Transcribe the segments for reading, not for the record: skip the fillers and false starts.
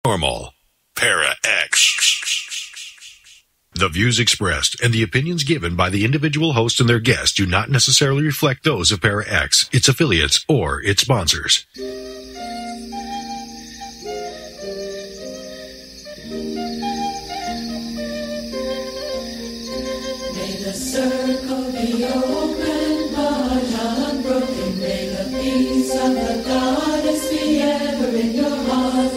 Paranormal. Para-X. The views expressed and the opinions given by the individual host and their guests do not necessarily reflect those of Para-X, its affiliates, or its sponsors. May the circle be open but unbroken. May the peace of the goddess be ever in your heart.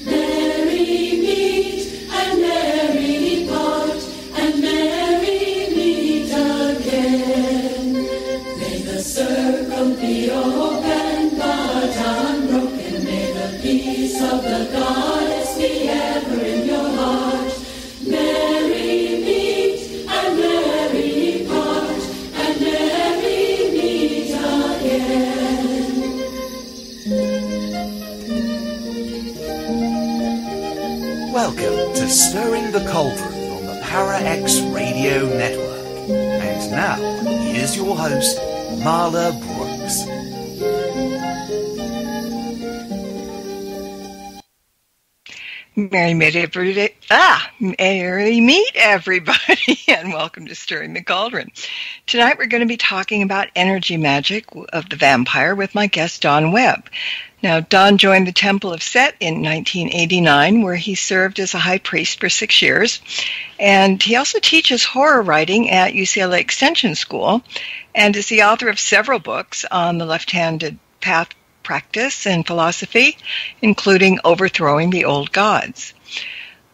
Merry meet and merry part, and merry meet again. May the circle be open but unbroken. May the peace of the goddess be ever in your heart. Merry meet and merry part, and merry meet again. Welcome to Stirring the Cauldron on the Para-X Radio Network. And now, here's your host, Marla Brooks. Merry meet everybody, and welcome to Stirring the Cauldron. Tonight we're going to be talking about energy magic of the vampire with my guest Don Webb. Now, Don joined the Temple of Set in 1989, where he served as a high priest for 6 years, and he also teaches horror writing at UCLA Extension School, and is the author of several books on the left-handed path practice and philosophy, including Overthrowing the Old Gods.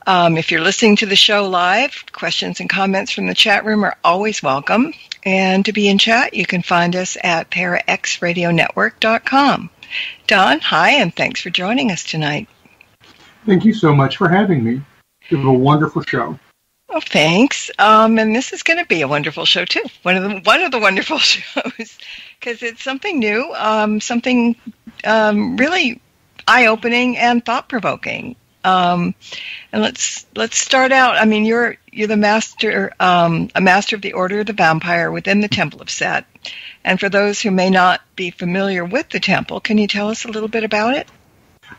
If you're listening to the show live, questions and comments from the chat room are always welcome. And to be in chat, you can find us at paraxradionetwork.com. Don, hi, and thanks for joining us tonight. Thank you so much for having me. It was a wonderful show. Oh, thanks. And this is going to be a wonderful show too. One of the wonderful shows, because it's something new, something really eye-opening and thought-provoking. And let's start out. I mean, you're the master, a master of the Order of the Vampire within the Temple of Set. And for those who may not be familiar with the temple, can you tell us a little bit about it?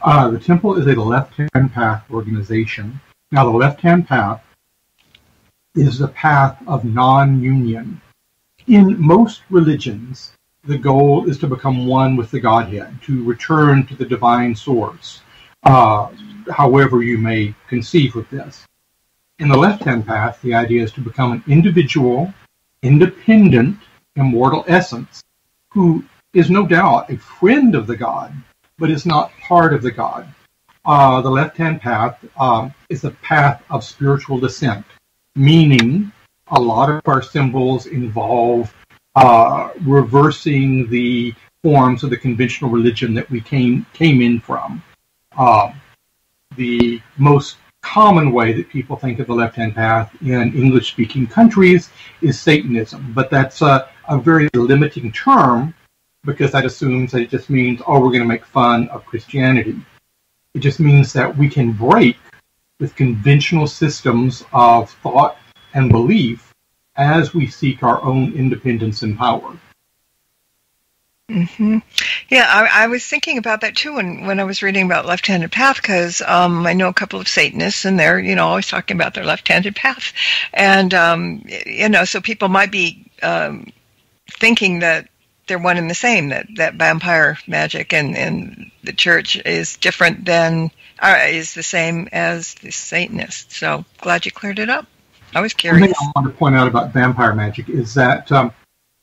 The temple is a left-hand path organization. Now, the left-hand path is the path of non-union. In most religions, the goal is to become one with the Godhead, to return to the divine source, however you may conceive of this. In the left-hand path, the idea is to become an individual, independent, immortal essence who is no doubt a friend of the God, but is not part of the God. The left-hand path is a path of spiritual descent, meaning a lot of our symbols involve reversing the forms of the conventional religion that we came in from. The most common way that people think of the left-hand path in English-speaking countries is Satanism, but that's a very limiting term because that assumes that it just means, oh, we're going to make fun of Christianity. It just means that we can break with conventional systems of thought and belief as we seek our own independence and power. Mm-hmm. Yeah, I was thinking about that too when I was reading about left-handed path, because I know a couple of Satanists, and they're always talking about their left-handed path, and so people might be thinking that they're one and the same, that vampire magic and the church is different than is the same as the Satanists. So glad you cleared it up. I was curious. One thing I want to point out about vampire magic is that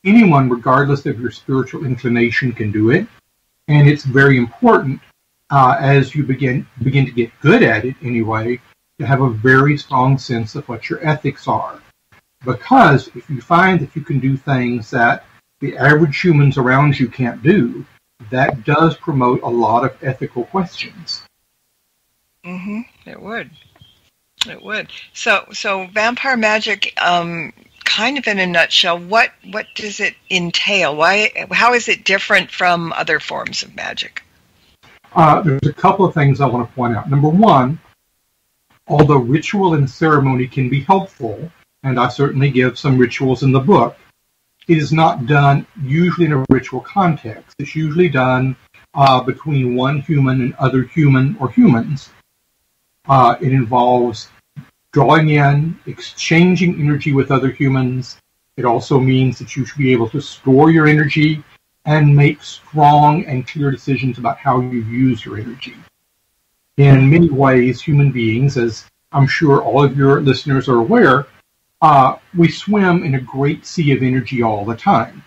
anyone, regardless of your spiritual inclination, can do it, and it's very important as you begin to get good at it anyway, to have a very strong sense of what your ethics are. Because if you find that you can do things that the average humans around you can't do, that does promote a lot of ethical questions. Mm-hmm. It would. So vampire magic, kind of in a nutshell, what does it entail? How is it different from other forms of magic? There's a couple of things I want to point out. Number one, although ritual and ceremony can be helpful, and I certainly give some rituals in the book, it is not done usually in a ritual context. It's usually done between one human and other human or humans. It involves drawing in, exchanging energy with other humans. It also means that you should be able to store your energy and make strong and clear decisions about how you use your energy. In many ways, human beings, as I'm sure all of your listeners are aware, we swim in a great sea of energy all the time.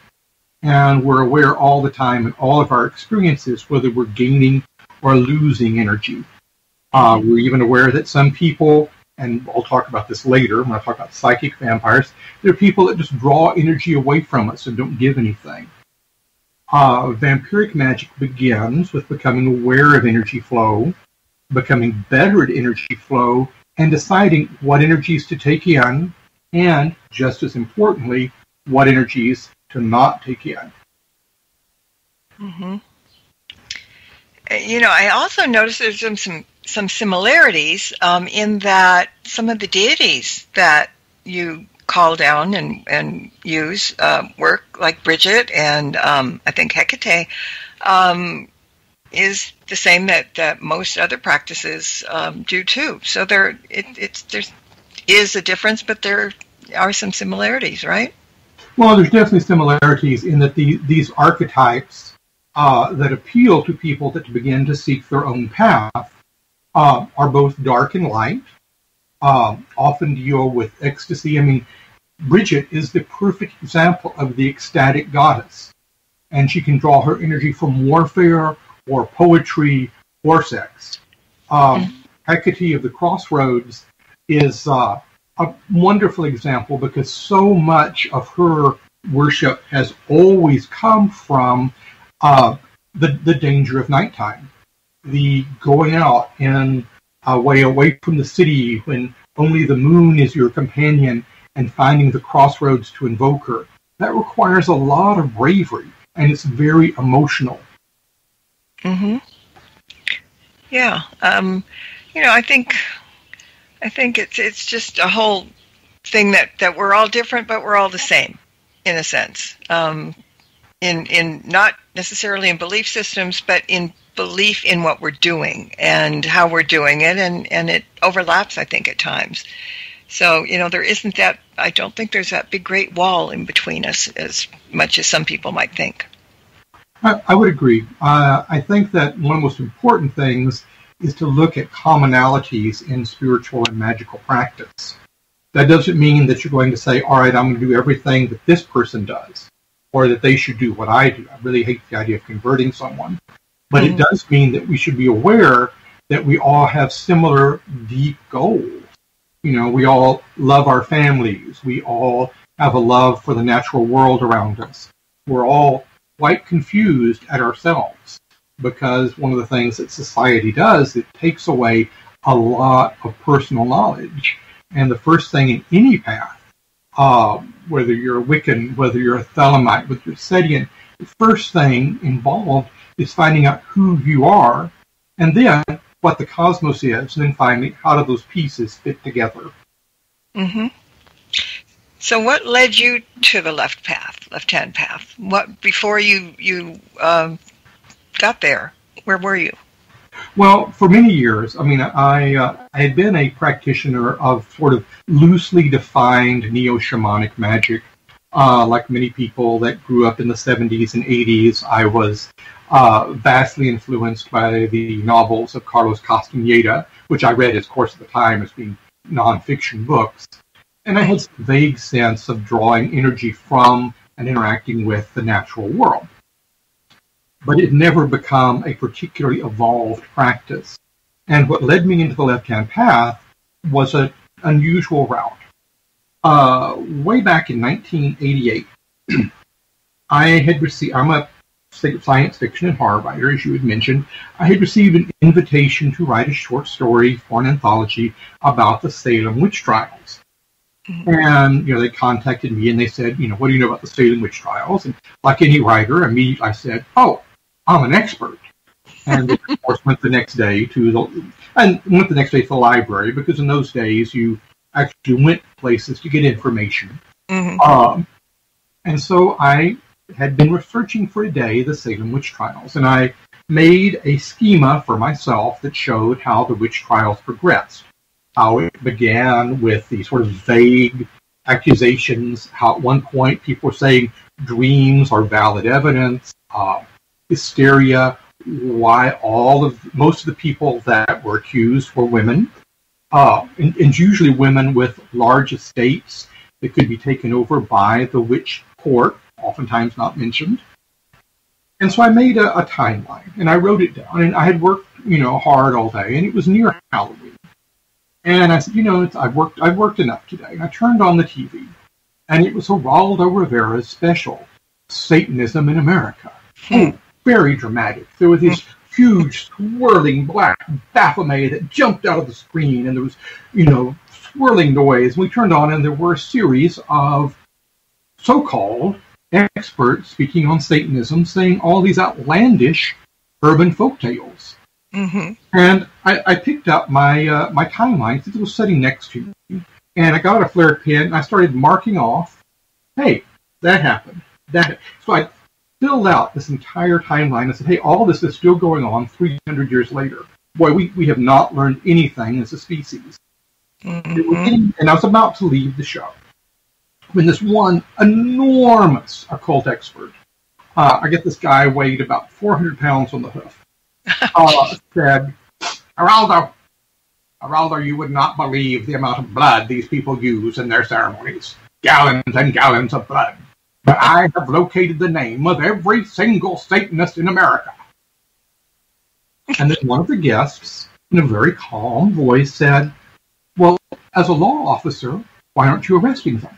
And we're aware all the time in all of our experiences whether we're gaining or losing energy. We're even aware that some people, and I'll talk about this later when I talk about psychic vampires, there are people that just draw energy away from us and don't give anything. Vampyric magic begins with becoming aware of energy flow, becoming better at energy flow, and deciding what energies to take in, and, just as importantly, what energies to not take in. Mm-hmm. I also noticed there's some similarities in that some of the deities that you call down and use work, like Bridget and I think Hecate, is the same that most other practices do too. So there is a difference, but there are some similarities, right? Well, there's definitely similarities in that these archetypes that appeal to people that begin to seek their own path are both dark and light, often deal with ecstasy. I mean, Bridget is the perfect example of the ecstatic goddess, and she can draw her energy from warfare or poetry or sex. Hecate of the Crossroads is a wonderful example because so much of her worship has always come from the danger of nighttime, the going out in a way away from the city when only the moon is your companion and finding the crossroads to invoke her. That requires a lot of bravery, and it's very emotional. Mm-hmm. Yeah. I think it's just a whole thing that we're all different, but we're all the same, in a sense. In not necessarily in belief systems, but in belief in what we're doing and how we're doing it, and it overlaps, I think, at times. So, there isn't that, I don't think there's that big great wall in between us as much as some people might think. I would agree. I think that one of the most important things is to look at commonalities in spiritual and magical practice. That doesn't mean that you're going to say, all right, I'm going to do everything that this person does, or that they should do what I do. I really hate the idea of converting someone. But it does mean that we should be aware that we all have similar deep goals. We all love our families. We all have a love for the natural world around us. We're all quite confused at ourselves because one of the things that society does, it takes away a lot of personal knowledge. And the first thing in any path, whether you're a Wiccan, whether you're a Thelemite, whether you're a Setian, the first thing involved is finding out who you are, and then what the cosmos is, and then finally, how do those pieces fit together? Mm-hmm. So what led you to the left-hand path? What, before you got there, where were you? Well, for many years, I had been a practitioner of sort of loosely defined neo-shamanic magic. Like many people that grew up in the 70s and 80s, I was vastly influenced by the novels of Carlos Castaneda, which I read, of course, at the time as being nonfiction books. And I had a vague sense of drawing energy from and interacting with the natural world. But it never became a particularly evolved practice. And what led me into the left-hand path was an unusual route. Way back in 1988, I had received, I'm a science fiction and horror writer, as you had mentioned. I had received an invitation to write a short story for an anthology about the Salem witch trials. Mm-hmm. And, they contacted me and they said, what do you know about the Salem witch trials? And like any writer, immediately I said, oh, I'm an expert. And of course went the next day to the library, because in those days you actually went places to get information. Mm-hmm. And so I had been researching for a day the Salem witch trials, and I made a schema for myself that showed how the witch trials progressed. How it began with these sort of vague accusations, how at one point people were saying dreams are valid evidence, hysteria, why most of the people that were accused were women, and usually women with large estates that could be taken over by the witch court, oftentimes not mentioned. And so I made a timeline, and I wrote it down, and I had worked, hard all day, and it was near Halloween. And I said, I've worked enough today. And I turned on the TV, and it was Geraldo Rivera's special, Satanism in America. Oh, very dramatic. There was this huge, swirling black Baphomet that jumped out of the screen, and there was, swirling noise. We turned on, and there were a series of so-called experts speaking on Satanism, saying all these outlandish urban folktales. Mm-hmm. And I picked up my my timeline since it was sitting next to me, and I got a flare pen, and I started marking off, hey, that happened. So I filled out this entire timeline and said, hey, all this is still going on 300 years later. Boy, we have not learned anything as a species. Mm-hmm. And I was about to leave the show when this one enormous occult expert, I get this guy weighed about 400 pounds on the hoof, said, Geraldo, you would not believe the amount of blood these people use in their ceremonies. Gallons and gallons of blood. But I have located the name of every single Satanist in America. And then one of the guests, in a very calm voice, said, well, as a law officer, why aren't you arresting them?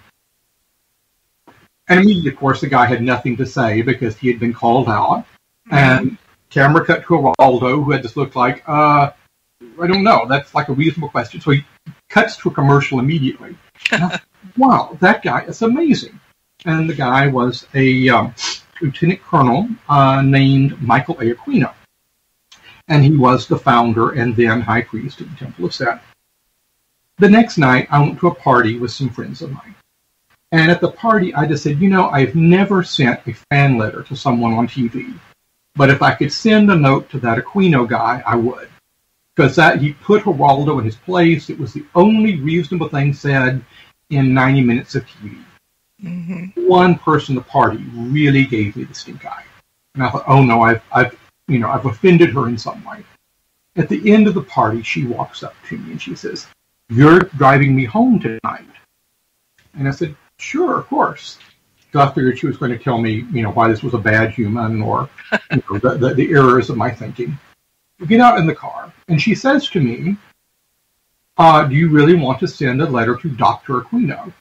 And immediately, of course, the guy had nothing to say because he had been called out. And camera cut to Geraldo, who had this look like, I don't know, that's like a reasonable question. So he cuts to a commercial immediately. Wow, that guy is amazing. And the guy was a lieutenant colonel named Michael A. Aquino. And he was the founder and then high priest of the Temple of Set. The next night, I went to a party with some friends of mine. And at the party, I just said, I've never sent a fan letter to someone on TV. But if I could send a note to that Aquino guy, I would. Because he put Geraldo in his place. It was the only reasonable thing said in 90 minutes of TV. Mm-hmm. One person at the party really gave me the stink eye. And I thought, oh no, I've offended her in some way. At the end of the party, she walks up to me and she says, you're driving me home tonight. And I said, sure, of course. So I figured she was going to tell me, why this was a bad human or the errors of my thinking. We get out in the car, and she says to me, do you really want to send a letter to Dr. Aquino?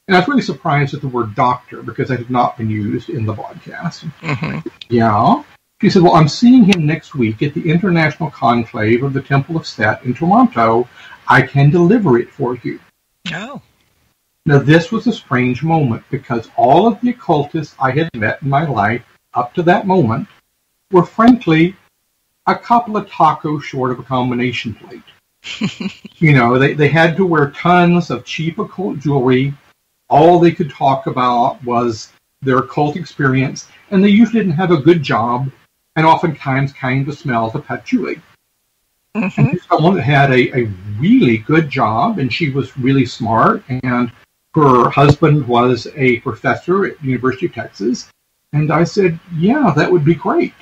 And I was really surprised at the word doctor because it had not been used in the broadcast. Mm-hmm. Yeah. She said, well, I'm seeing him next week at the International Conclave of the Temple of Set in Toronto. I can deliver it for you. Oh. Now, this was a strange moment because all of the occultists I had met in my life up to that moment were, frankly, a couple of tacos short of a combination plate. They had to wear tons of cheap occult jewelry. All they could talk about was their occult experience, and they usually didn't have a good job, and oftentimes kind of smelled of patchouli. Mm-hmm. And someone that had a really good job, and she was really smart, and her husband was a professor at the University of Texas. And I said, yeah, that would be great.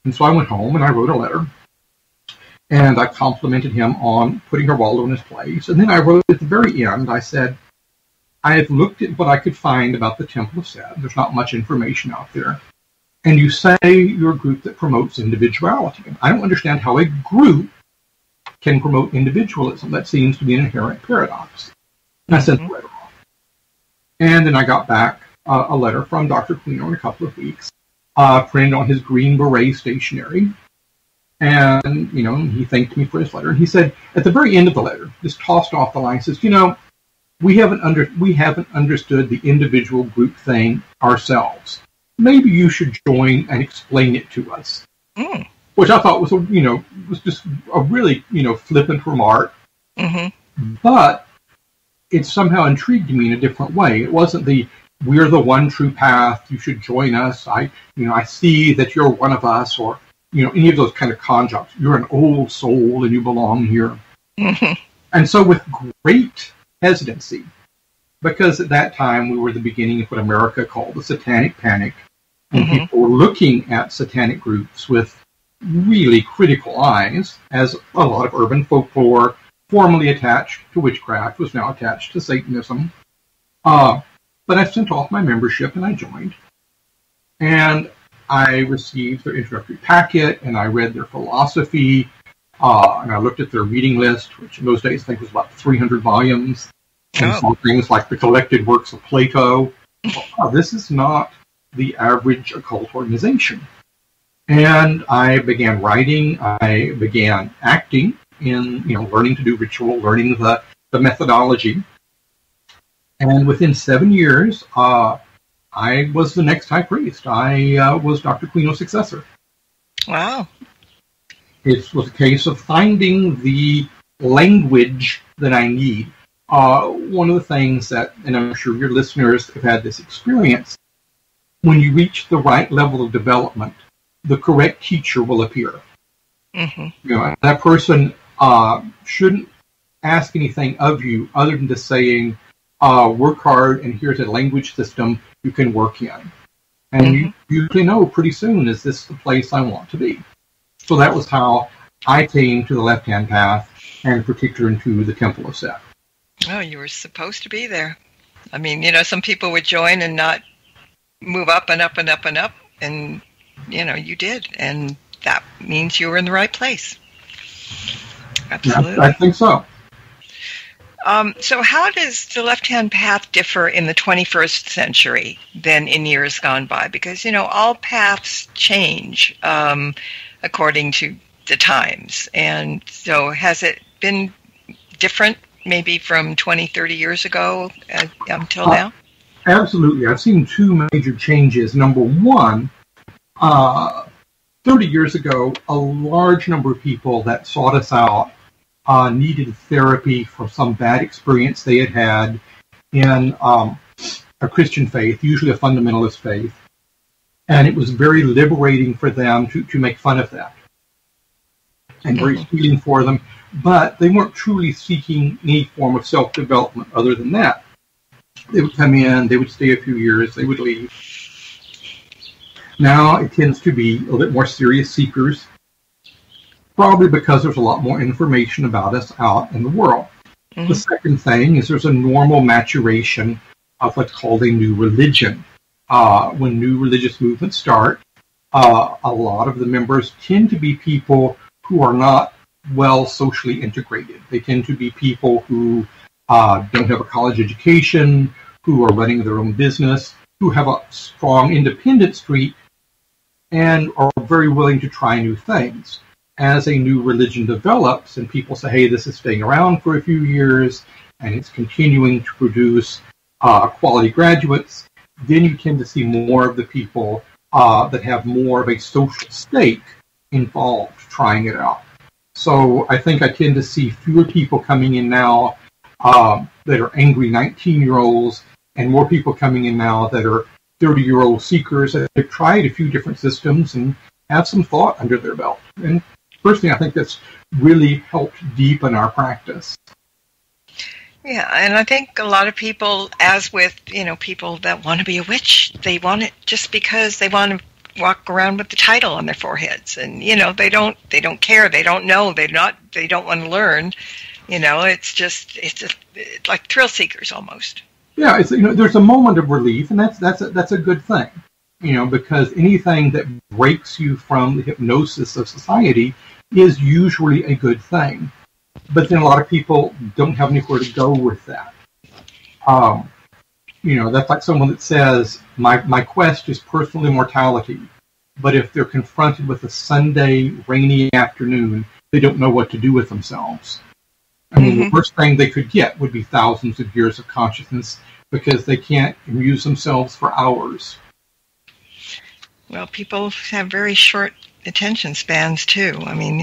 And so I went home and I wrote a letter. And I complimented him on putting Geraldo in his place. And then I wrote at the very end, I said, I have looked at what I could find about the Temple of Set. There's not much information out there. And you say you're a group that promotes individuality. I don't understand how a group can promote individualism. That seems to be an inherent paradox. And I sent the letter off. And then I got back a letter from Dr. Aquino in a couple of weeks, printed on his green beret stationery. And, he thanked me for his letter. And he said, at the very end of the letter, just tossed off the line, says, we haven't understood the individual group thing ourselves. Maybe you should join and explain it to us. Mm. Which I thought was was just a really, flippant remark. Mm-hmm. But it somehow intrigued me in a different way. It wasn't we're the one true path, you should join us, I see that you're one of us, or, any of those kind of con jobs. You're an old soul and you belong here. Mm-hmm. And so with great hesitancy, because at that time we were the beginning of what America called the Satanic Panic, and Mm-hmm. people were looking at satanic groups with really critical eyes, as a lot of urban folklore formerly attached to witchcraft was now attached to Satanism. But I sent off my membership and I joined. And I received their introductory packet, and I read their philosophy, and I looked at their reading list, which in those days I think was about 300 volumes, and saw things like the collected works of Plato. This is not the average occult organization. And I began writing, I began acting in, learning to do ritual, learning the methodology. And within 7 years, I was the next high priest. I was Dr. Quino's successor. Wow. It was a case of finding the language that I need. One of the things that, and I'm sure your listeners have had this experience, when you reach the right level of development, the correct teacher will appear. Mm-hmm. That person shouldn't ask anything of you other than just saying, work hard, and here's a language system you can work in. And Mm-hmm. you usually know pretty soon, is this the place I want to be? So that was how I came to the left-hand path, and in particular into the Temple of Set. Oh, you were supposed to be there. I mean, some people would join and not move up and up and up and up, and, you did. And that means you were in the right place. Absolutely. I think so. So how does the left-hand path differ in the 21st century than in years gone by? Because, all paths change according to the times. And so has it been different maybe from 20, 30 years ago until now? Absolutely. I've seen two major changes. Number one, 30 years ago, a large number of people that sought us out needed therapy for some bad experience they had had in a Christian faith, usually a fundamentalist faith. And it was very liberating for them to make fun of that. And very healing for them. But they weren't truly seeking any form of self-development other than that. They would come in, they would stay a few years, they would leave. Now it tends to be a little bit more serious seekers, probably because there's a lot more information about us out in the world. Mm-hmm. The second thing is there's a normal maturation of what's called a new religion. When new religious movements start, a lot of the members tend to be people who are not well socially integrated. They tend to be people who don't have a college education, who are running their own business, who have a strong independent streak, and are very willing to try new things. As a new religion develops and people say, hey, this is staying around for a few years and it's continuing to produce quality graduates, then you tend to see more of the people that have more of a social stake involved trying it out. So I think I tend to see fewer people coming in now that are angry 19-year-olds and more people coming in now that are 30-year-old seekers that have tried a few different systems and have some thought under their belt. And personally, I think that's really helped deepen our practice. Yeah, and I think a lot of people, as with, people that want to be a witch, they want it just because they want to walk around with the title on their foreheads. And, they don't care. They don't know. They don't want to learn. It's like thrill seekers almost. Yeah, there's a moment of relief, and that's a good thing. Because anything that breaks you from the hypnosis of society is usually a good thing. But then a lot of people don't have anywhere to go with that. That's like someone that says, my quest is personal immortality. But if they're confronted with a Sunday rainy afternoon, they don't know what to do with themselves. I mean, the worst thing they could get would be thousands of years of consciousness because they can't amuse themselves for hours. Well, people have very short attention spans, too. I mean,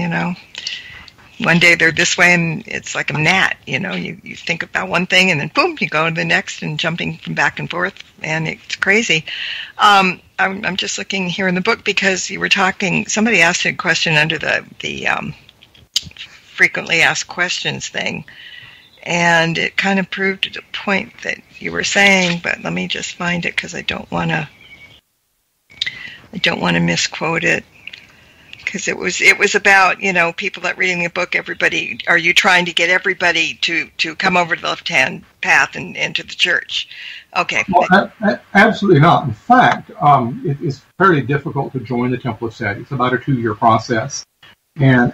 one day they're this way and it's like a gnat, you think about one thing and then boom, you go to the next and jumping from back and forth, and it's crazy. I I'm just looking here in the book because you were talking. Somebody asked a question under the frequently asked questions thing, and it kind of proved the point that you were saying. But let me just find it because I don't want to misquote it. Because it was about, people that reading the book, everybody, are you trying to get everybody to come over to the left-hand path and into the church? Okay. Well, absolutely not. In fact, it is fairly difficult to join the Temple of Set. It's about a 2-year process. And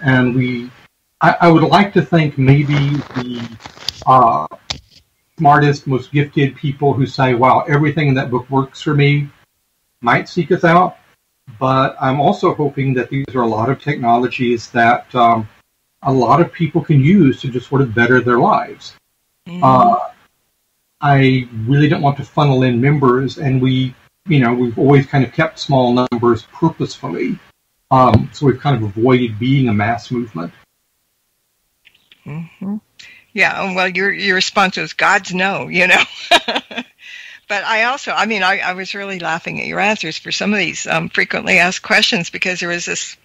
I would like to think maybe the smartest, most gifted people who say, wow, everything in that book works for me, might seek us out. But I'm also hoping that these are a lot of technologies that a lot of people can use to just sort of better their lives. Mm-hmm. I really don't want to funnel in members, and we've always kind of kept small numbers purposefully. So we've kind of avoided being a mass movement. Mm-hmm. Yeah, well, your response was God's no, But I was really laughing at your answers for some of these frequently asked questions, because there was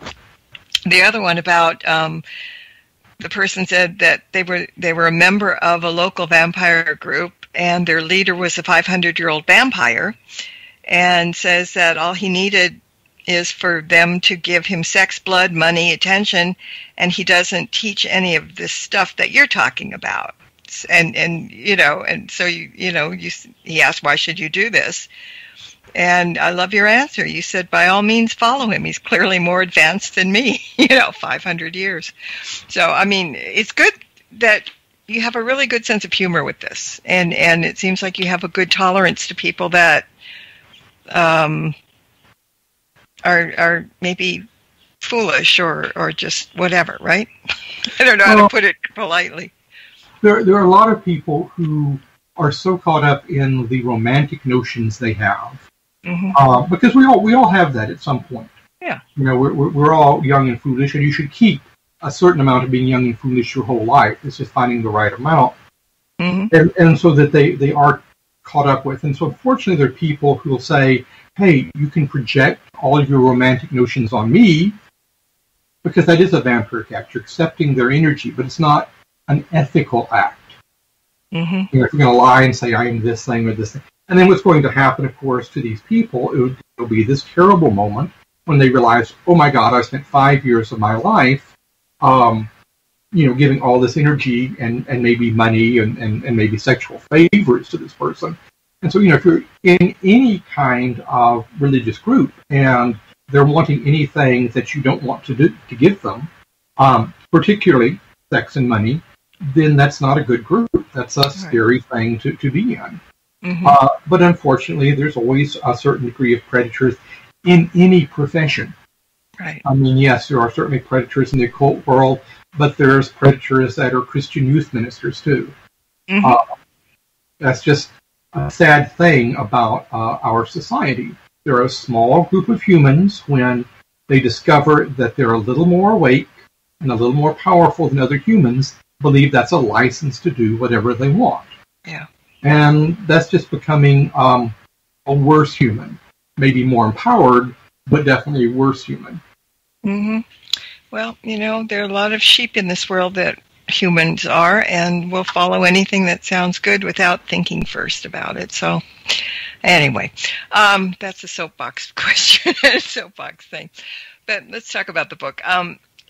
the other one about the person said that they were a member of a local vampire group, and their leader was a 500-year-old vampire, and says that all he needed is for them to give him sex, blood, money, attention, and he doesn't teach any of this stuff that you're talking about. And so he asked, why should you do this? And I love your answer. You said, by all means, follow him. He's clearly more advanced than me, 500 years. So, it's good that you have a really good sense of humor with this. And it seems like you have a good tolerance to people that are maybe foolish or just whatever, right? I don't know how to put it politely. There are a lot of people who are so caught up in the romantic notions they have, mm-hmm. Because we all have that at some point. Yeah, we're all young and foolish, and you should keep a certain amount of being young and foolish your whole life. It's just finding the right amount, mm-hmm. and so that they are caught up with. And so, unfortunately, there are people who will say, "Hey, you can project all of your romantic notions on me," because that is a vampiric act. You're accepting their energy, but it's not an ethical act. Mm-hmm. If you're going to lie and say, I am this thing or this thing. And then what's going to happen, of course, to these people, it'll be this terrible moment when they realize, oh my God, I spent 5 years of my life, giving all this energy and maybe money and maybe sexual favors to this person. And so, if you're in any kind of religious group and they're wanting anything that you don't want to give them, particularly sex and money, then that's not a good group. That's a scary thing to be in. Mm-hmm. But unfortunately, there's always a certain degree of predators in any profession. Right. Yes, there are certainly predators in the occult world, but there's predators that are Christian youth ministers too. Mm-hmm. That's just a sad thing about our society. There are a small group of humans, when they discover that they're a little more awake and a little more powerful than other humans, believe that's a license to do whatever they want. Yeah. And that's just becoming a worse human. Maybe more empowered, but definitely a worse human. Mm-hmm. Well, there are a lot of sheep in this world that humans are, and will follow anything that sounds good without thinking first about it. So, anyway, that's a soapbox question, soapbox thing. But let's talk about the book.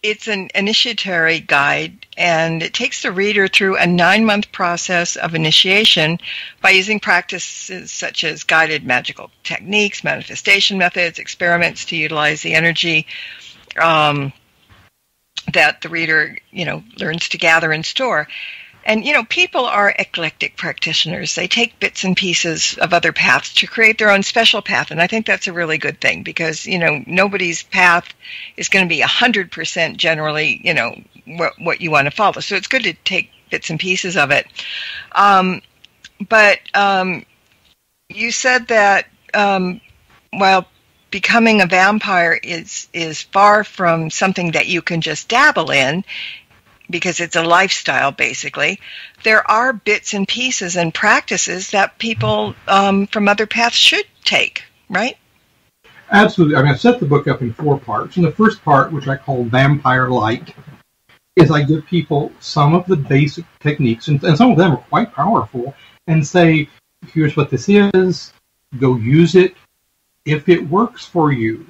It's an initiatory guide, and it takes the reader through a 9-month process of initiation by using practices such as guided magical techniques, manifestation methods, experiments to utilize the energy that the reader, learns to gather and store. And, people are eclectic practitioners. They take bits and pieces of other paths to create their own special path. And I think that's a really good thing because, nobody's path is going to be 100% generally, what you want to follow. So it's good to take bits and pieces of it. But you said that while becoming a vampire is far from something that you can just dabble in, because it's a lifestyle, basically, there are bits and pieces and practices that people from other paths should take, right? Absolutely. I mean, I set the book up in 4 parts. And the first part, which I call Vampire Light, is I give people some of the basic techniques, and some of them are quite powerful, and say, here's what this is, go use it. If it works for you,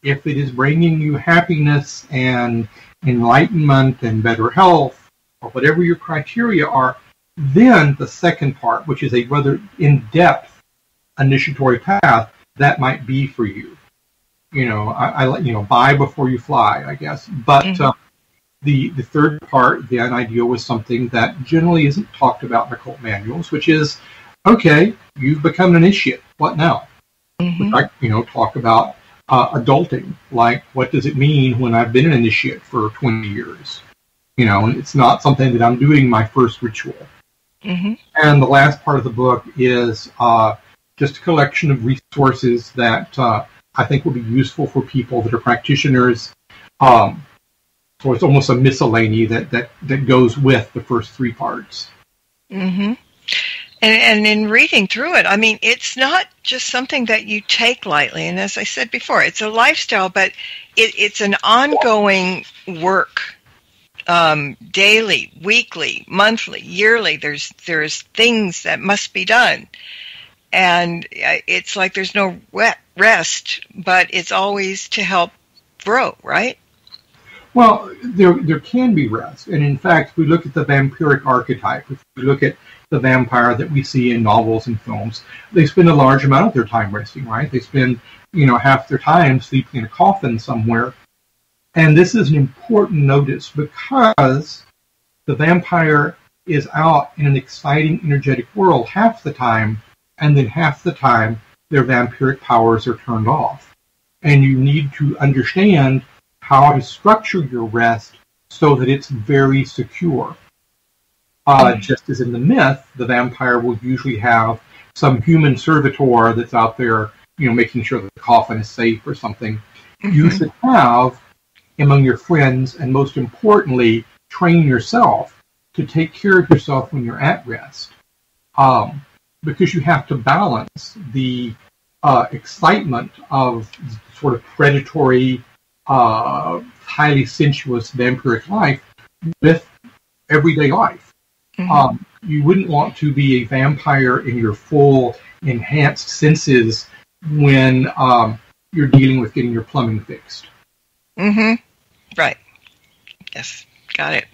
if it is bringing you happiness and enlightenment and better health, or whatever your criteria are, then the second part, which is a rather in-depth initiatory path, that might be for you. I buy before you fly, I guess. But the third part, then, I deal with something that generally isn't talked about in occult manuals, which is, okay, you've become an initiate. What now? Which I, talk about adulting. Like, what does it mean when I've been an initiate for 20 years? And it's not something that I'm doing my first ritual. And the last part of the book is just a collection of resources that I think will be useful for people that are practitioners. So it's almost a miscellany that goes with the first 3 parts. And in reading through it, I mean, it's not just something that you take lightly. And as I said before, it's a lifestyle, but it's an ongoing work. Daily, weekly, monthly, yearly, there's things that must be done. And it's like there's no rest, but it's always to help grow, right? Well, there can be rest. And in fact, if we look at the vampiric archetype, if we look at the vampire that we see in novels and films, they spend a large amount of their time resting, right? They spend, half their time sleeping in a coffin somewhere. And this is an important notice because the vampire is out in an exciting, energetic world half the time, and then half the time their vampiric powers are turned off. And you need to understand how to structure your rest so that it's very secure. Just as in the myth, the vampire will usually have some human servitor that's out there, making sure that the coffin is safe or something. You should have, among your friends, and most importantly, train yourself to take care of yourself when you're at rest. Because you have to balance the excitement of sort of predatory, highly sensuous vampiric life with everyday life. You wouldn't want to be a vampire in your full, enhanced senses when you're dealing with getting your plumbing fixed. Right. Yes, got it.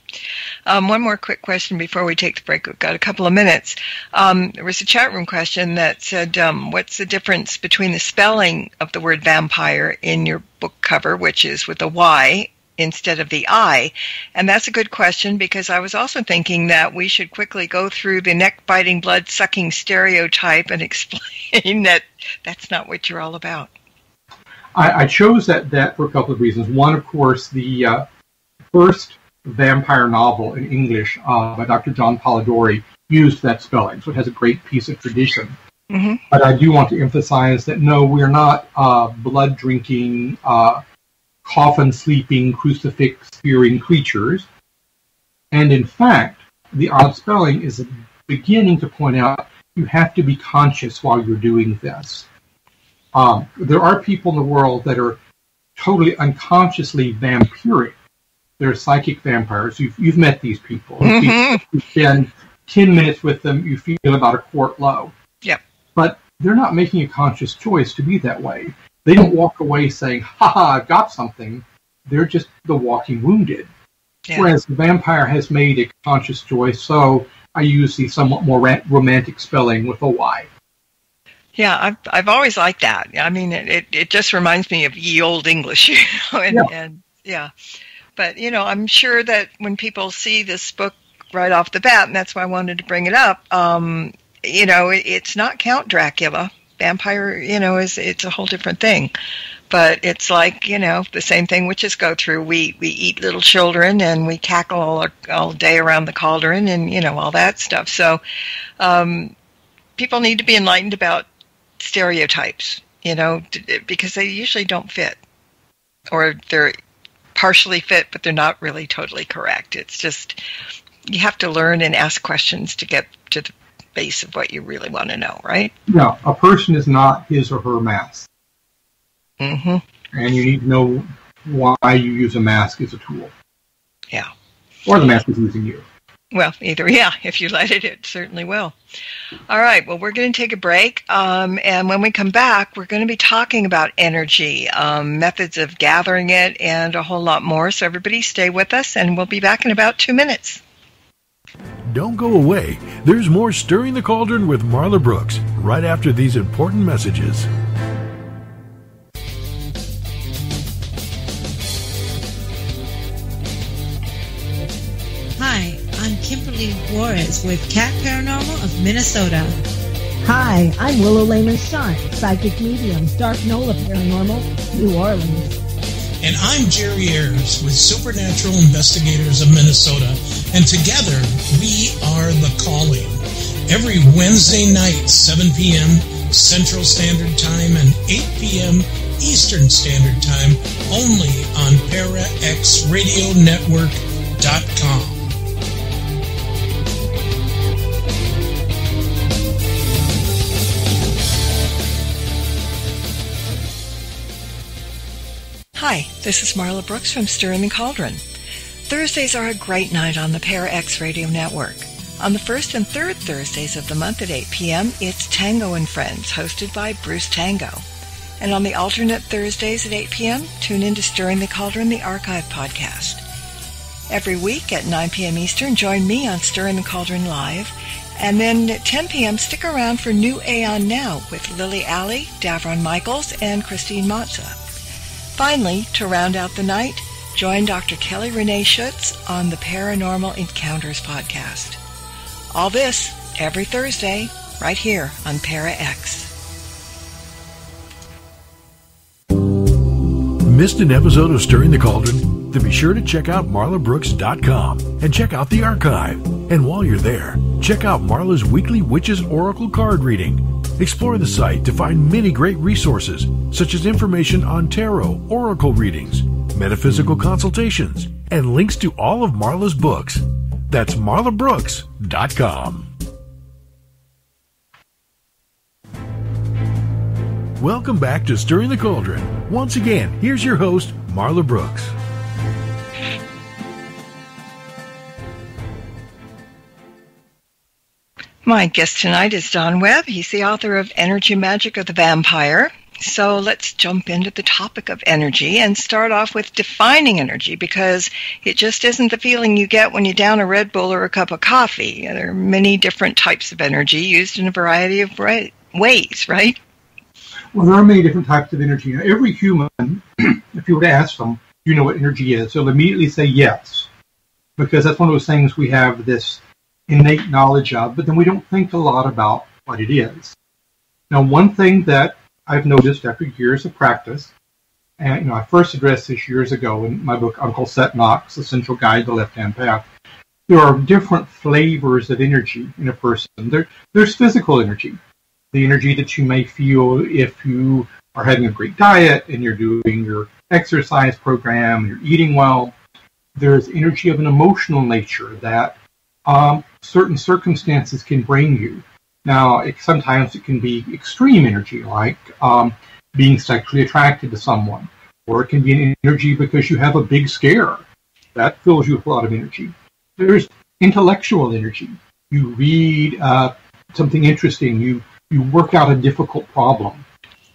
One more quick question before we take the break. We've got a couple of minutes. There was a chat room question that said, what's the difference between the spelling of the word vampire in your book cover, which is with a Y instead of the I? And that's a good question because I was also thinking that we should quickly go through the neck-biting, blood-sucking stereotype and explain that that's not what you're all about. I chose that for a couple of reasons. One, of course, the first vampire novel in English by Dr. John Polidori used that spelling, so it has a great piece of tradition. But I do want to emphasize that, no, we're not blood-drinking, coffin-sleeping, crucifix-fearing creatures. And in fact, the odd spelling is beginning to point out you have to be conscious while you're doing this. There are people in the world that are totally unconsciously vampiric. They're psychic vampires. You've met these people. You spend 10 minutes with them, you feel about a quart low. Yep. But they're not making a conscious choice to be that way. They don't walk away saying, ha, I've got something. They're just the walking wounded. Yeah. Whereas the vampire has made a conscious choice, so I use the somewhat more romantic spelling with a Y. Yeah, I've always liked that. I mean, it just reminds me of ye old English, and But, I'm sure that when people see this book right off the bat, and that's why I wanted to bring it up, it's not Count Dracula. Vampire, it's a whole different thing. But it's like, the same thing witches go through. We eat little children and we cackle all day around the cauldron and, all that stuff. So people need to be enlightened about stereotypes, because they usually don't fit. Or they're partially fit, but they're not really totally correct. It's just, you have to learn and ask questions to get to the base of what you really want to know, right? No, a person is not his or her mask. Mm-hmm. And you need to know why you use a mask as a tool. Yeah. Or the mask is using you. Well, either, yeah. If you let it certainly will. All right. Well, we're going to take a break. And when we come back, we're going to be talking about energy, methods of gathering it, and a whole lot more. So everybody stay with us, and we'll be back in about 2 minutes. Don't go away. There's more Stirring the Cauldron with Marla Brooks right after these important messages. Hi, I'm Kimberly Juarez with Cat Paranormal of Minnesota. Hi, I'm Willow Lehman-Shine, Psychic Medium, Dark Nola Paranormal, New Orleans. And I'm Jerry Ayers with Supernatural Investigators of Minnesota. And together, we are The Calling. Every Wednesday night, 7 p.m. Central Standard Time and 8 p.m. Eastern Standard Time, only on ParaXRadioNetwork.com. Hi, this is Marla Brooks from Stirring the Cauldron. Thursdays are a great night on the ParaX Radio Network. On the first and third Thursdays of the month at 8 p.m., it's Tango and Friends, hosted by Bruce Tango. And on the alternate Thursdays at 8 p.m., tune in to Stirring the Cauldron, the Archive podcast. Every week at 9 p.m. Eastern, join me on Stirring the Cauldron Live. And then at 10 p.m., stick around for New Aeon Now with Lily Alley, Davron Michaels, and Christine Matza. Finally, to round out the night, join Dr. Kelly Renee Schutz on the Paranormal Encounters podcast. All this every Thursday, right here on ParaX. Missed an episode of Stirring the Cauldron? Then be sure to check out marlabrooks.com and check out the archive. And while you're there, check out Marla's weekly Witches Oracle card reading. Explore the site to find many great resources, such as information on tarot, oracle readings, metaphysical consultations, and links to all of Marla's books. That's marlabrooks.com. Welcome back to Stirring the Cauldron. Once again, here's your host, Marla Brooks. My guest tonight is Don Webb. He's the author of Energy Magic of the Vampyre. So let's jump into the topic of energy and start off with defining energy, because it just isn't the feeling you get when you down a Red Bull or a cup of coffee. There are many different types of energy used in a variety of ways, right? Well, there are many different types of energy. Now, every human, if you were to ask them, do you know what energy is? They'll immediately say yes, because that's one of those things we have this innate knowledge of, but then we don't think a lot about what it is. Now, one thing that I've noticed after years of practice, and I first addressed this years ago in my book, Uncle Seth Knox, Essential Guide to the Left-Hand Path, there are different flavors of energy in a person. There's physical energy, the energy that you may feel if you are having a great diet and you're doing your exercise program, you're eating well. There's energy of an emotional nature that certain circumstances can bring you. Now, sometimes it can be extreme energy, like being sexually attracted to someone, or it can be an energy because you have a big scare. That fills you with a lot of energy. There's intellectual energy. You read something interesting. You work out a difficult problem.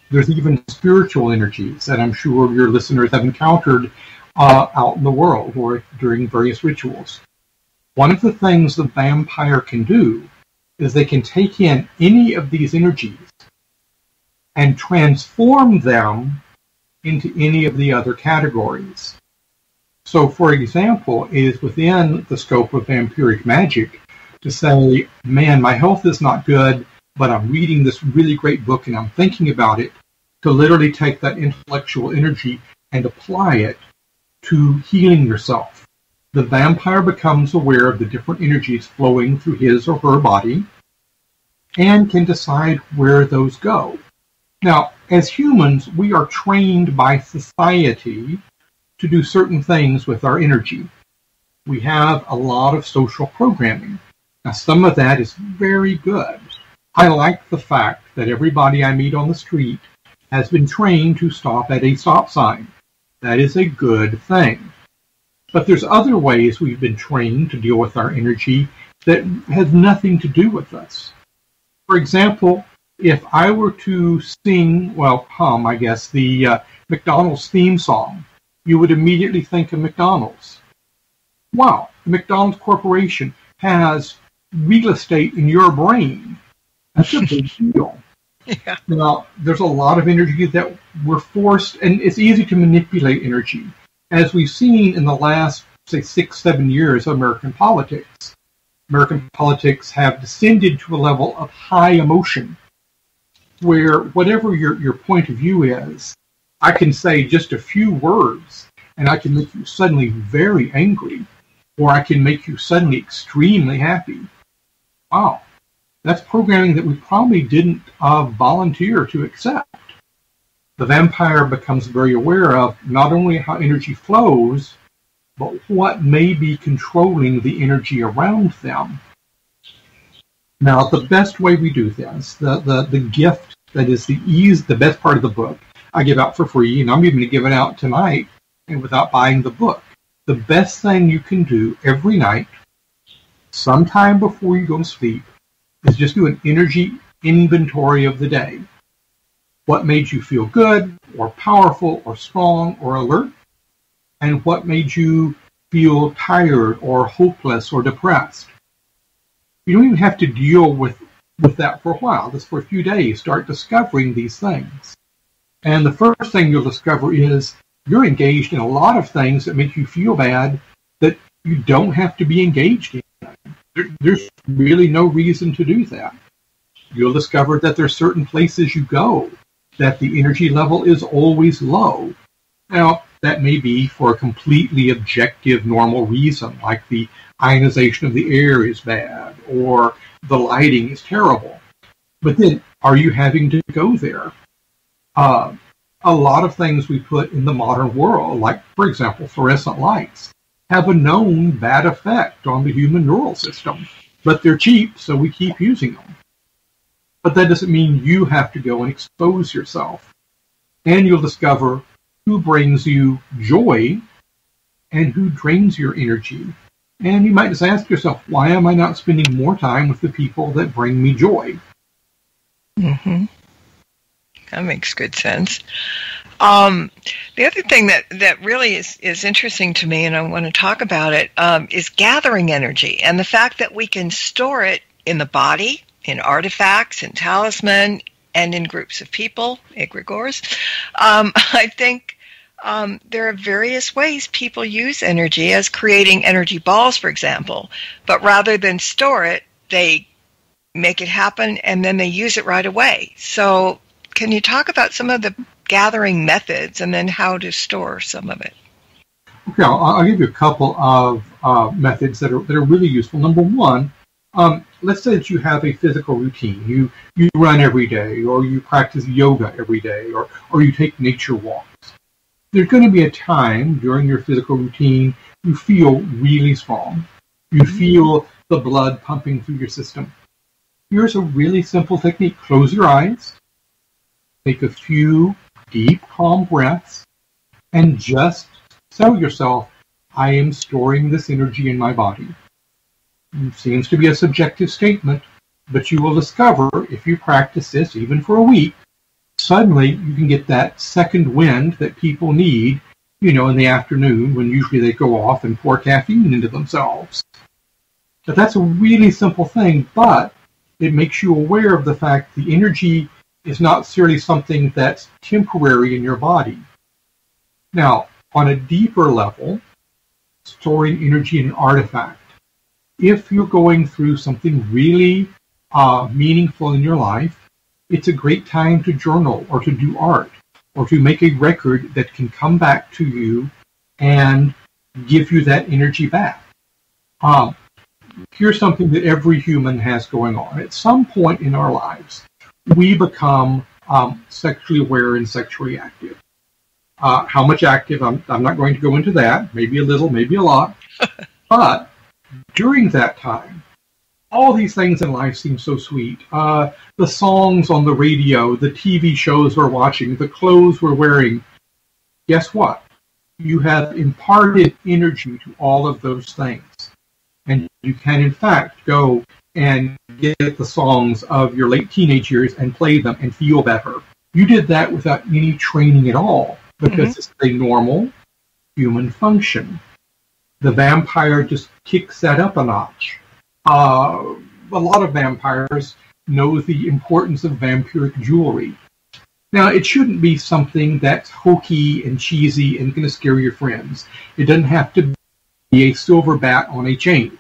There's even spiritual energies that I'm sure your listeners have encountered out in the world or during various rituals. One of the things the vampire can do is they can take in any of these energies and transform them into any of the other categories. So, for example, it is within the scope of vampiric magic to say, man, my health is not good, but I'm reading this really great book and I'm thinking about it, to literally take that intellectual energy and apply it to healing yourself. The vampire becomes aware of the different energies flowing through his or her body and can decide where those go. Now, as humans, we are trained by society to do certain things with our energy. We have a lot of social programming. Now, some of that is very good. I like the fact that everybody I meet on the street has been trained to stop at a stop sign. That is a good thing. But there's other ways we've been trained to deal with our energy that has nothing to do with us. For example, if I were to sing, hum, I guess, the McDonald's theme song, you would immediately think of McDonald's. Wow, the McDonald's Corporation has real estate in your brain. That's a big deal. Yeah. Now, there's a lot of energy that we're forced, and it's easy to manipulate energy. As we've seen in the last, say, 6-7 years of American politics have descended to a level of high emotion, where whatever your point of view is, I can say just a few words, and I can make you suddenly very angry, or I can make you suddenly extremely happy. Wow. That's programming that we probably didn't volunteer to accept. The vampire becomes very aware of not only how energy flows, but what may be controlling the energy around them. Now, the best way we do this, the gift that is the best part of the book, I give out for free, and I'm even going to give it out tonight, and without buying the book. The best thing you can do every night, sometime before you go to sleep, is just do an energy inventory of the day. What made you feel good, or powerful, or strong, or alert? And what made you feel tired, or hopeless, or depressed? You don't even have to deal with that for a while. Just for a few days, start discovering these things. And the first thing you'll discover is you're engaged in a lot of things that make you feel bad that you don't have to be engaged in. There's really no reason to do that. You'll discover that there's certain places you go that the energy level is always low. Now, that may be for a completely objective, normal reason, like the ionization of the air is bad, or the lighting is terrible. But then, are you having to go there? A lot of things we put in the modern world, like, for example, fluorescent lights, have a known bad effect on the human neural system. But they're cheap, so we keep using them. But that doesn't mean you have to go and expose yourself. And you'll discover who brings you joy and who drains your energy. And you might just ask yourself, why am I not spending more time with the people that bring me joy? Mm-hmm. That makes good sense. The other thing that really is interesting to me, and I want to talk about it, is gathering energy and the fact that we can store it in the body, in artifacts, in talisman, and in groups of people, egregores. I think there are various ways people use energy, as creating energy balls, for example, but rather than store it, they make it happen and then they use it right away. So can you talk about some of the gathering methods and then how to store some of it? Okay, I'll give you a couple of methods that are really useful. Number one, let's say that you have a physical routine. You run every day, or you practice yoga every day, or you take nature walks. There's going to be a time during your physical routine you feel really strong. You feel the blood pumping through your system. Here's a really simple technique. Close your eyes. Take a few deep, calm breaths, and just tell yourself, I am storing this energy in my body. It seems to be a subjective statement, but you will discover, if you practice this even for a week, suddenly you can get that second wind that people need, in the afternoon when usually they go off and pour caffeine into themselves. But that's a really simple thing, but it makes you aware of the fact the energy is not necessarily something that's temporary in your body. Now, on a deeper level, storing energy in an artifact. If you're going through something really meaningful in your life, it's a great time to journal or to do art or to make a record that can come back to you and give you that energy back. Here's something that every human has going on. At some point in our lives, we become sexually aware and sexually active. How much active, I'm not going to go into that. Maybe a little, maybe a lot. But during that time, all these things in life seem so sweet. The songs on the radio, the TV shows we're watching, the clothes we're wearing. Guess what? You have imparted energy to all of those things. And you can, in fact, go and get the songs of your late teenage years and play them and feel better. You did that without any training at all, because it's a normal human function. The vampire just kicks that up a notch. A lot of vampires know the importance of vampiric jewelry. Now, it shouldn't be something that's hokey and cheesy and going to scare your friends. It doesn't have to be a silver bat on a chain.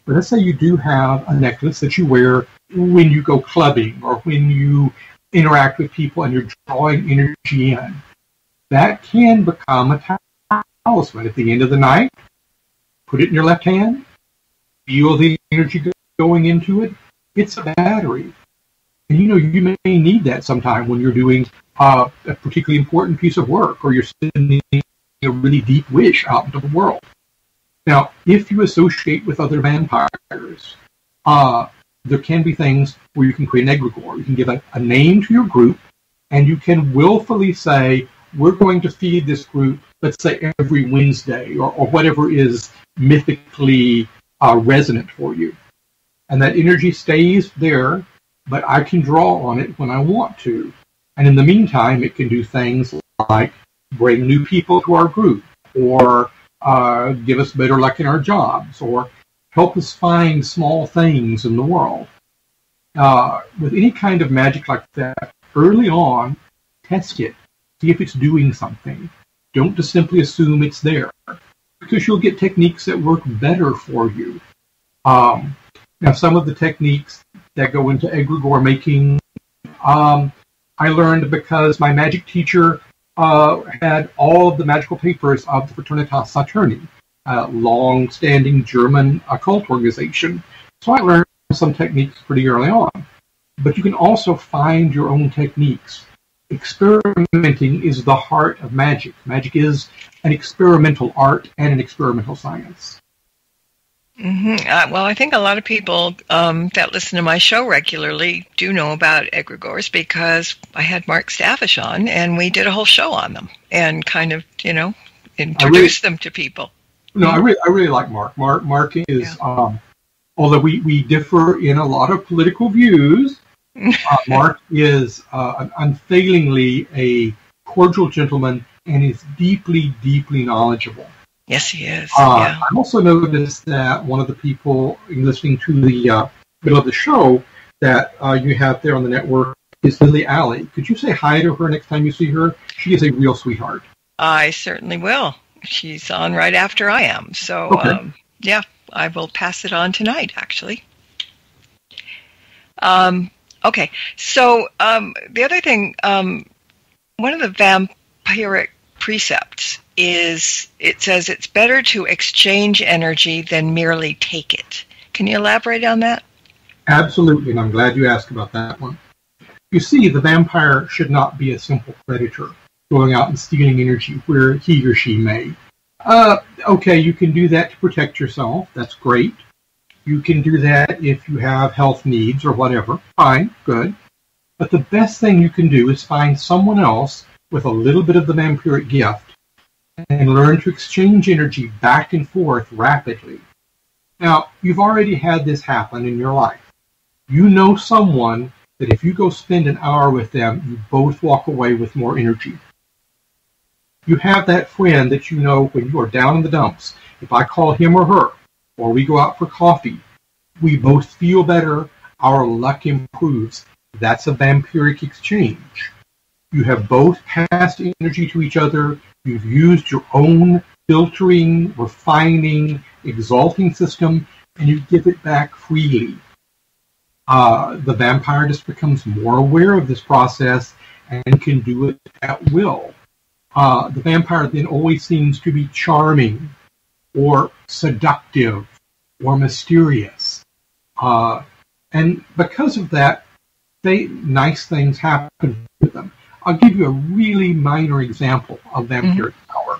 But let's say you do have a necklace that you wear when you go clubbing or when you interact with people and you're drawing energy in. That can become a talisman. At the end of the night, put it in your left hand, feel the energy going into it. It's a battery. And you may need that sometime when you're doing a particularly important piece of work or you're sending a really deep wish out into the world. Now, if you associate with other vampires, there can be things where you can create an egregore. You can give a name to your group, and you can willfully say, we're going to feed this group, let's say, every Wednesday, or whatever is mythically resonant for you. And that energy stays there, but I can draw on it when I want to. And in the meantime, it can do things like bring new people to our group, or give us better luck in our jobs, or help us find small things in the world. With any kind of magic like that, early on, test it. See if it's doing something. Don't just simply assume it's there, because you'll get techniques that work better for you. Now, some of the techniques that go into egregore making, I learned because my magic teacher had all of the magical papers of the Fraternitas Saturni, a long-standing German occult organization. So I learned some techniques pretty early on. But you can also find your own techniques. Experimenting is the heart of magic. Magic is an experimental art and an experimental science. Well, I think a lot of people that listen to my show regularly do know about egregores because I had Mark Staffish on, and we did a whole show on them and kind of, introduced them to people. No, I really like Mark. Mark is, although we differ in a lot of political views, Mark is unfailingly a cordial gentleman and is deeply, deeply knowledgeable. Yes, he is. I also noticed that one of the people listening to the middle of the show that you have there on the network is Lily Alley. Could you say hi to her next time you see her? She is a real sweetheart. I certainly will. She's on right after I am. So, okay. I will pass it on tonight, actually. Okay, so the other thing, one of the vampiric precepts is it says it's better to exchange energy than merely take it. Can you elaborate on that? Absolutely, and I'm glad you asked about that one. You see, the vampire should not be a simple predator going out and stealing energy where he or she may. Okay, you can do that to protect yourself. That's great. You can do that if you have health needs or whatever. Fine, good. But the best thing you can do is find someone else with a little bit of the vampiric gift and learn to exchange energy back and forth rapidly. Now, you've already had this happen in your life. You know someone that if you go spend an hour with them, you both walk away with more energy. You have that friend that you know when you are down in the dumps. If I call him or her, or we go out for coffee, we both feel better, our luck improves. That's a vampiric exchange. You have both passed energy to each other. You've used your own filtering, refining, exalting system, and you give it back freely. The vampire just becomes more aware of this process and can do it at will. The vampire then always seems to be charming or seductive or mysterious. And because of that, nice things happen to them. I'll give you a really minor example of vampiric power.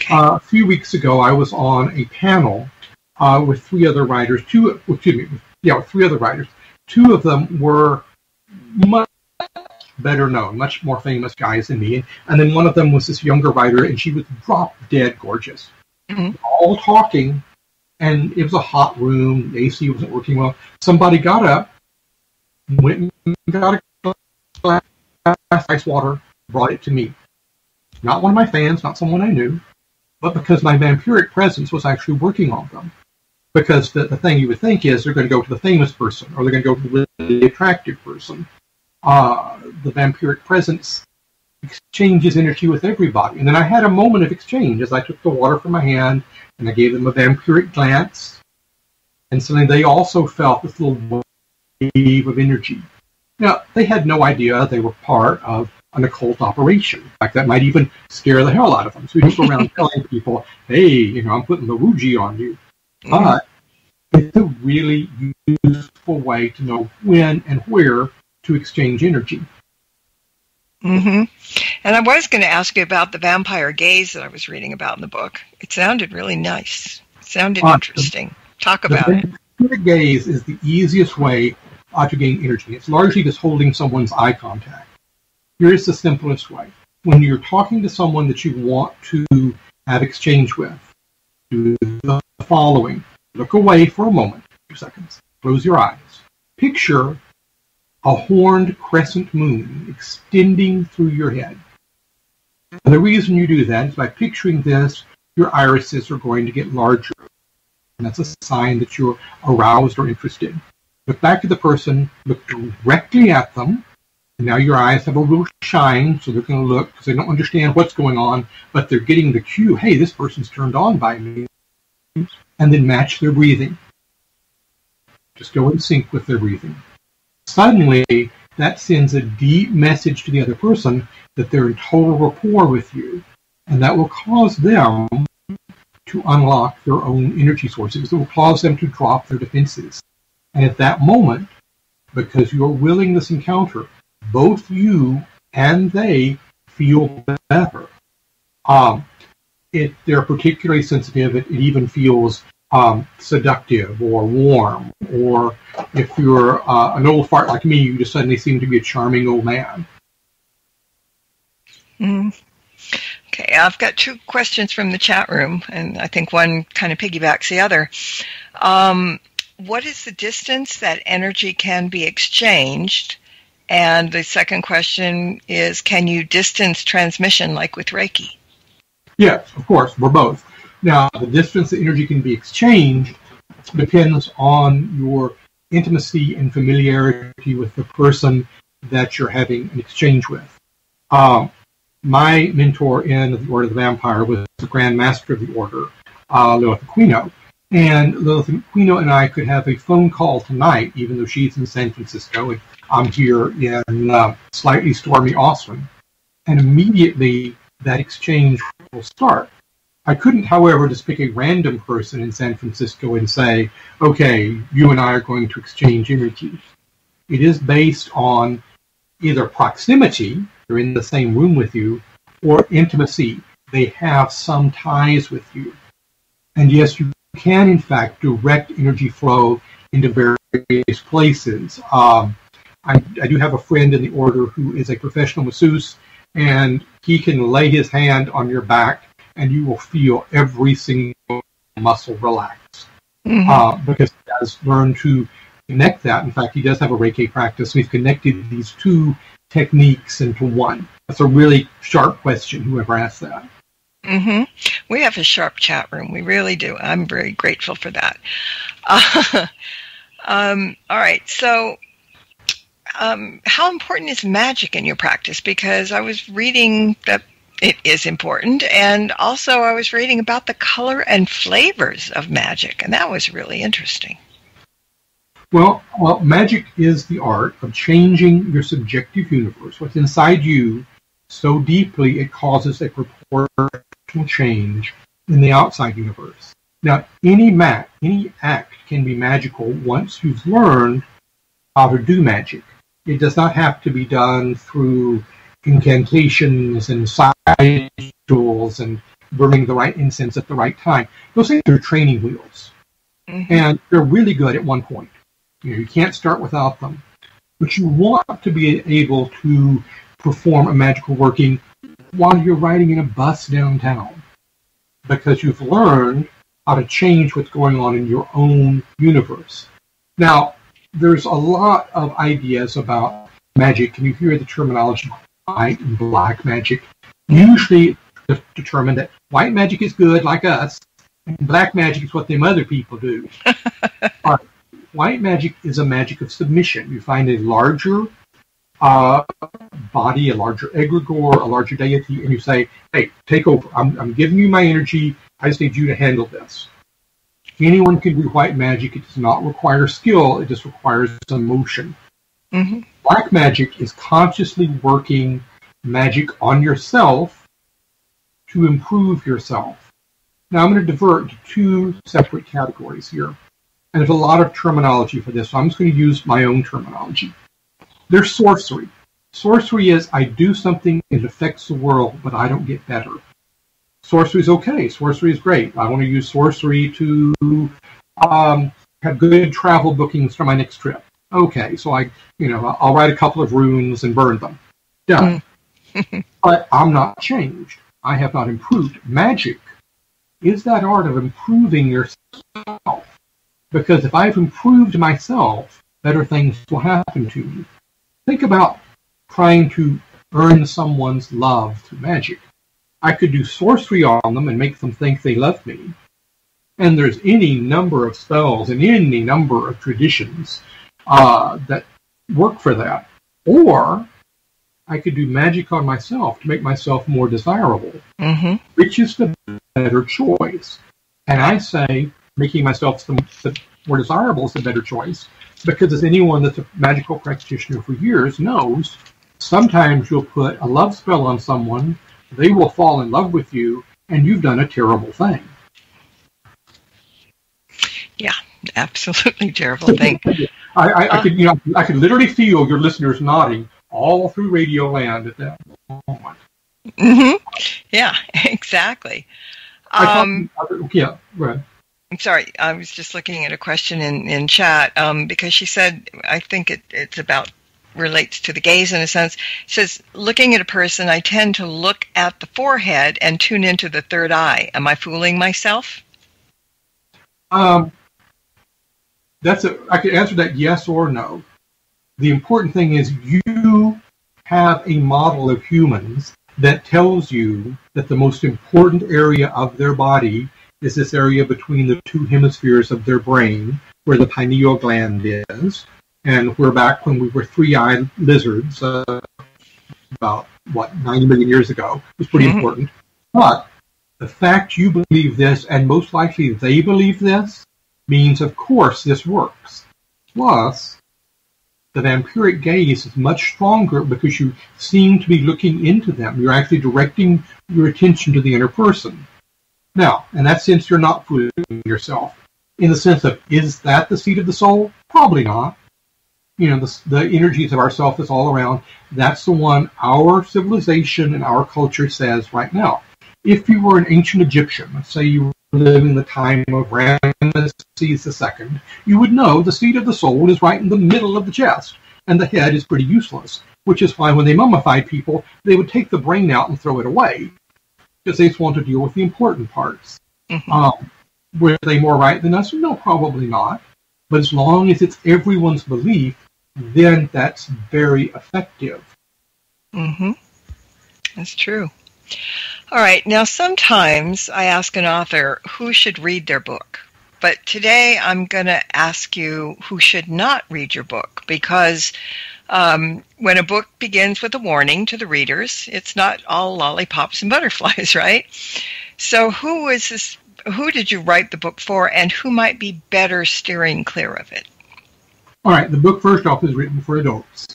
A few weeks ago, I was on a panel with three other writers. With three other writers. Two of them were much better known, much more famous guys than me. And then one of them was this younger writer, and she was drop dead gorgeous. Mm-hmm. All talking, and it was a hot room. The AC wasn't working well. Somebody got up, went and got a glass of ice water, brought it to me. Not one of my fans, not someone I knew, but because my vampiric presence was actually working on them. Because the thing you would think is they're going to go to the famous person, or they're going to go to the really attractive person. The vampiric presence exchanges energy with everybody. And then I had a moment of exchange as I took the water from my hand and I gave them a vampiric glance. And suddenly they also felt this little wave of energy. Now, they had no idea they were part of an occult operation. In fact, that might even scare the hell out of them. So we just go around telling people, hey, I'm putting the Wuji on you. But it's a really useful way to know when and where to exchange energy. Mm-hmm. And I was going to ask you about the vampire gaze that I was reading about in the book. It sounded really nice. It sounded interesting. Talk about it. The gaze is the easiest way to gain energy. It's largely just holding someone's eye contact. Here's the simplest way. When you're talking to someone that you want to have exchange with, do the following. Look away for a moment, 2 seconds. Close your eyes. Picture a horned crescent moon extending through your head. And the reason you do that is by picturing this, your irises are going to get larger. And that's a sign that you're aroused or interested. Look back at the person, look directly at them, and now your eyes have a little shine, so they're going to look, because they don't understand what's going on, but they're getting the cue, hey, this person's turned on by me. And then match their breathing. Just go in sync with their breathing. Suddenly, that sends a deep message to the other person that they're in total rapport with you. And that will cause them to unlock their own energy sources. It will cause them to drop their defenses. And at that moment, because you're willing this encounter, both you and they feel better. If they're particularly sensitive, it even feels seductive or warm. Or if you're an old fart like me, you just suddenly seem to be a charming old man. Mm. Okay, I've got 2 questions from the chat room, and I think one kind of piggybacks the other. What is the distance that energy can be exchanged? And the second question is, can you distance transmission like with Reiki? Yes, of course, we're both. Now, the distance that energy can be exchanged depends on your intimacy and familiarity with the person that you're having an exchange with. My mentor in the Order of the Vampire was the Grand Master of the Order, Lilith Aquino. And Lilith Aquino and I could have a phone call tonight, even though she's in San Francisco and I'm here in slightly stormy Austin. And immediately that exchange will start. I couldn't, however, just pick a random person in San Francisco and say, okay, you and I are going to exchange energy. It is based on either proximity, they're in the same room with you, or intimacy. They have some ties with you. And yes, you can, in fact, direct energy flow into various places. I do have a friend in the order who is a professional masseuse, and he can lay his hand on your back, and you will feel every single muscle relax. Mm-hmm. Because he has learned to connect that. In fact, he does have a Reiki practice, so he's connected these 2 techniques into one. That's a really sharp question, whoever asked that. Mm-hmm. We have a sharp chat room. We really do. I'm very grateful for that. All right. So how important is magic in your practice? Because I was reading that it is important, and also I was reading about the color and flavors of magic, and that was really interesting. Well, magic is the art of changing your subjective universe, what's inside you, so deeply it causes a proportional change in the outside universe. Now, any act can be magical once you've learned how to do magic. It does not have to be done through incantations and side rituals and burning the right incense at the right time. Those things are training wheels. And they're really good at one point. You can't start without them. But you want to be able to perform a magical working while you're riding in a bus downtown, because you've learned how to change what's going on in your own universe. Now, there's a lot of ideas about magic, and you hear the terminology white and black magic. Usually it's determined that white magic is good, like us, and black magic is what them other people do. But white magic is a magic of submission. You find a larger body, a larger egregore, a larger deity, and you say, hey, take over. I'm giving you my energy. I just need you to handle this. Anyone can do white magic. It does not require skill. It just requires emotion. Black magic is consciously working magic on yourself to improve yourself. Now I'm going to divert to two separate categories here. And there's a lot of terminology for this, so I'm just going to use my own terminology. There's sorcery. Sorcery is I do something, it affects the world, but I don't get better. Sorcery is okay. Sorcery is great. I want to use sorcery to have good travel bookings for my next trip. Okay, so I'll write a couple of runes and burn them. Done. But I'm not changed. I have not improved. Magic is that art of improving yourself. Because if I've improved myself, better things will happen to me. Think about trying to earn someone's love through magic. I could do sorcery on them and make them think they love me. And there's any number of spells and any number of traditions that work for that. Or I could do magic on myself to make myself more desirable. Which is the better choice? And I say making myself more desirable is the better choice, because as anyone that's a magical practitioner for years knows, sometimes you'll put a love spell on someone, they will fall in love with you, and you've done a terrible thing. Yeah, absolutely terrible thing. I could literally feel your listeners nodding all through Radio Land at that moment. Yeah, exactly. Yeah, go ahead. I'm sorry, I was just looking at a question in chat because she said, I think it's about, relates to the gaze in a sense. It says, looking at a person, I tend to look at the forehead and tune into the third eye. Am I fooling myself? I could answer that yes or no. The important thing is you have a model of humans that tells you that the most important area of their body is this area between the two hemispheres of their brain, where the pineal gland is. And we're back when we were three-eyed lizards, about, 90 million years ago. It was pretty important. But the fact you believe this, and most likely they believe this, means, of course, this works. Plus, the vampiric gaze is much stronger because you seem to be looking into them. You're actually directing your attention to the inner person. Now, in that sense, you're not fooling yourself. In the sense of, is that the seat of the soul? Probably not. The energies of ourself is all around. That's the one our civilization and our culture says right now. If you were an ancient Egyptian, let's say you were living in the time of Ramesses II, you would know the seat of the soul is right in the middle of the chest, and the head is pretty useless, which is why when they mummified people, they would take the brain out and throw it away, because they just want to deal with the important parts. Were they more right than us? No, probably not. But as long as it's everyone's belief, then that's very effective. That's true. All right. Now, sometimes I ask an author who should read their book. But today I'm going to ask you who should not read your book, because when a book begins with a warning to the readers, it's not all lollipops and butterflies, right? So who did you write the book for, and who might be better steering clear of it? All right. The book, first off, is written for adults.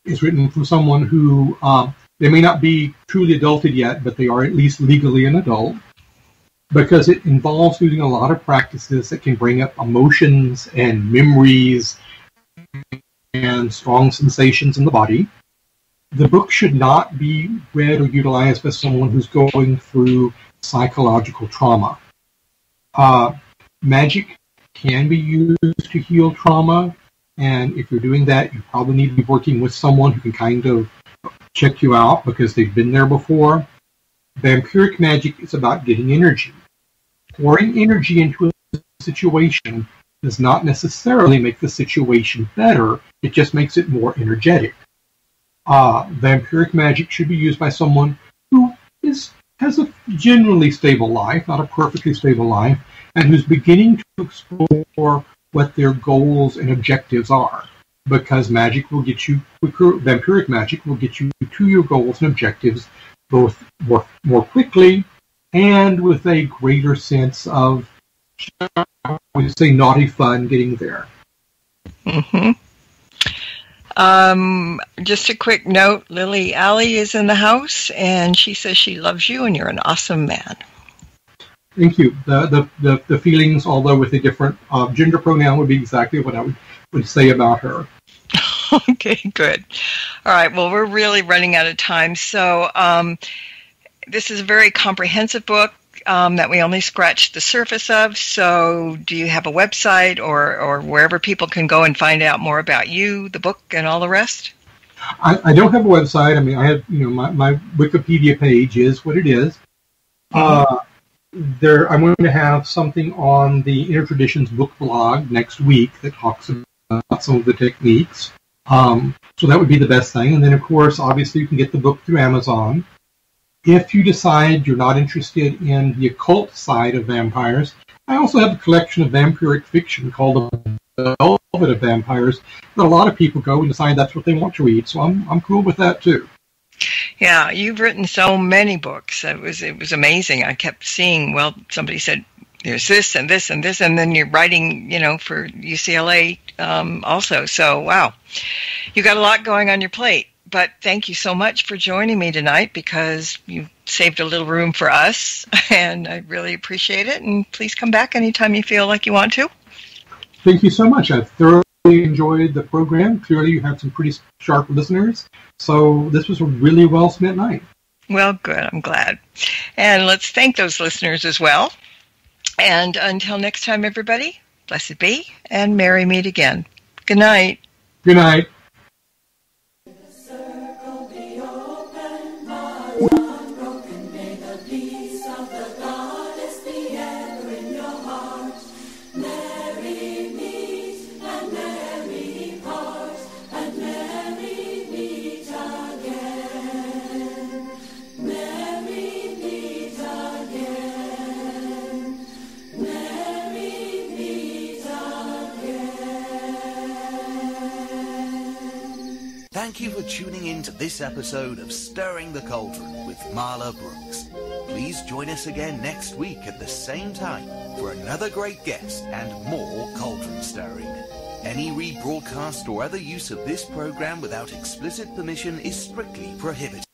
It's written for someone who, they may not be truly adulted yet, but they are at least legally an adult, because it involves using a lot of practices that can bring up emotions and memories and strong sensations in the body. The book should not be read or utilized by someone who's going through psychological trauma. Magic can be used to heal trauma, and if you're doing that, you probably need to be working with someone who can kind of check you out because they've been there before. Vampyric magic is about getting energy. Pouring energy into a situation does not necessarily make the situation better, it just makes it more energetic. Vampyric magic should be used by someone who has a generally stable life, not a perfectly stable life, and who's beginning to explore what their goals and objectives are. Because magic will get you quicker, vampyric magic will get you to your goals and objectives both more quickly and with a greater sense of, we say, naughty fun getting there. Mm-hmm. Just a quick note, Lily Alley is in the house, and she says she loves you, and you're an awesome man. Thank you. The feelings, although with a different gender pronoun, would be exactly what I would say about her. Okay, good. All right, well, we're really running out of time, so this is a very comprehensive book that we only scratched the surface of. So do you have a website or wherever people can go and find out more about you, the book, and all the rest? I don't have a website. I mean, I have, my Wikipedia page is what it is. I'm going to have something on the Inner Traditions book blog next week that talks about some of the techniques. So that would be the best thing. And then, of course, obviously you can get the book through Amazon. If you decide you're not interested in the occult side of vampires, I also have a collection of vampiric fiction called The Velvet of Vampires that a lot of people go and decide that's what they want to read. So I'm cool with that too. Yeah, you've written so many books. It was amazing. I kept seeing, somebody said, there's this and this and this, and then you're writing, for UCLA also. So, wow, you got a lot going on your plate. But thank you so much for joining me tonight because you saved a little room for us, and I really appreciate it. And please come back anytime you feel like you want to. Thank you so much. I've thoroughly enjoyed the program. Clearly, you have some pretty sharp listeners. So this was a really well-spent night. Well, good. I'm glad. And let's thank those listeners as well. And until next time, everybody, blessed be, and merry meet again. Good night. Good night. Thank you for tuning in to this episode of Stirring the Cauldron with Marla Brooks. Please join us again next week at the same time for another great guest and more cauldron stirring. Any rebroadcast or other use of this program without explicit permission is strictly prohibited.